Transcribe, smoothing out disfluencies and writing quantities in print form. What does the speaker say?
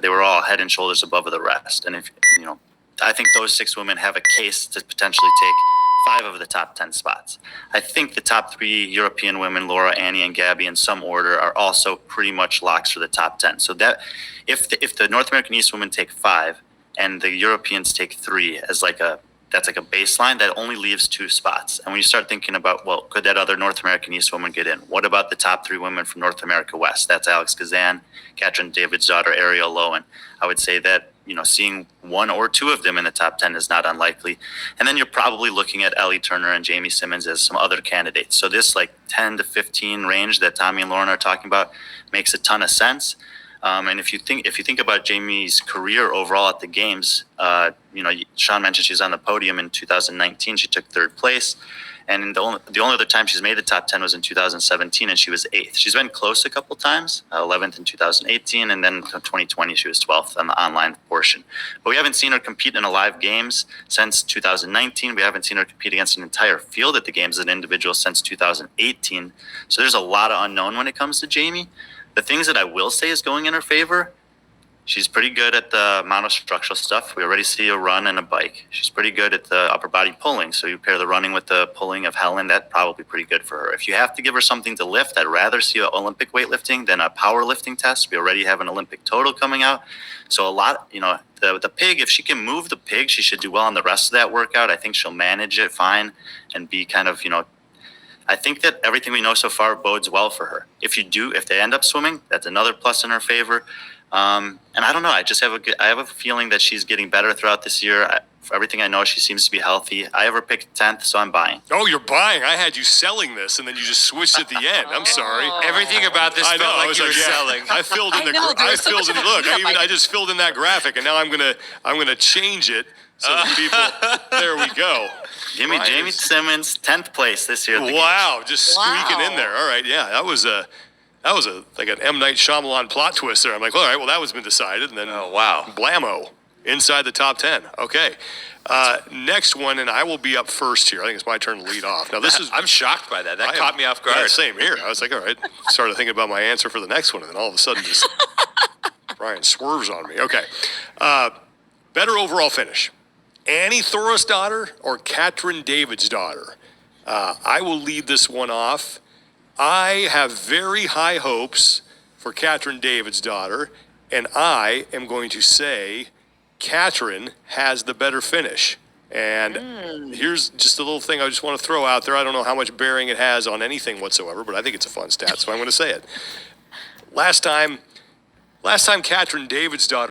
they were all head and shoulders above the rest. And if I think those 6 women have a case to potentially take 5 of the top 10 spots. I think the top 3 European women, Laura, Annie, and Gabby, in some order, are also pretty much locks for the top 10. So that if the North American East women take 5 and the Europeans take 3 as that's like a baseline, that only leaves 2 spots. And when you start thinking about, well, could that other North American East woman get in? What about the top 3 women from North America West? That's Alex Kazan, Katrin David's daughter, Ariel Lowen. I would say that, seeing 1 or 2 of them in the top 10 is not unlikely. And then you're probably looking at Ellie Turner and Jamie Simmons as some other candidates. So this 10 to 15 range that Tommy and Lauren are talking about makes a ton of sense. And if you think about Jamie's career overall at the games, Sean mentioned she's on the podium in 2019. She took 3rd place. And the only other time she's made the top 10 was in 2017, and she was 8th. She's been close a couple times, 11th in 2018, and then in 2020 she was 12th on the online portion. But we haven't seen her compete in live games since 2019. We haven't seen her compete against an entire field at the games as an individual since 2018. So there's a lot of unknown when it comes to Jamie. The things that I will say is going in her favor: she's pretty good at the monostructural stuff. We already see a run and a bike. She's pretty good at the upper body pulling. So you pair the running with the pulling of Helen, that's probably pretty good for her. If you have to give her something to lift, I'd rather see Olympic weightlifting than a powerlifting test. We already have an Olympic total coming out. So a lot, the pig, if she can move the pig, she should do well on the rest of that workout. I think she'll manage it fine and be kind of, I think that everything we know so far bodes well for her. If they end up swimming, that's another plus in her favor. And I don't know. I have a feeling that she's getting better throughout this year. For everything I know, she seems to be healthy. I have her picked 10th, so I'm buying. Oh, you're buying. I had you selling this, and then you just switched at the end. I'm sorry. Everything about this felt like you were selling. I filled in I just filled in that graphic, and now I'm gonna change it so that people. There we go. Give me Jamie Simmons, 10th place this year. Wow, just squeaking in there. All right, yeah, that was like an M. Night Shyamalan plot twist there. I'm like, all right, well, that was been decided. And then, blammo, inside the top 10. Okay. Next one, and I will be up first here. I think it's my turn to lead off. Now, I'm shocked by that. That caught me off guard. Yeah, same here. I was like, all right. Started thinking about my answer for the next one, and then all of a sudden, just Brian swerves on me. Okay. Better overall finish: Annie Thoris' daughter or Katrin David's daughter? I will lead this one off. I have very high hopes for Katrin David's daughter, and I am going to say Katrin has the better finish. And here's just a little thing I just want to throw out there. I don't know how much bearing it has on anything whatsoever, but I think it's a fun stat, so I'm going to say it. Last time Katrin David's daughter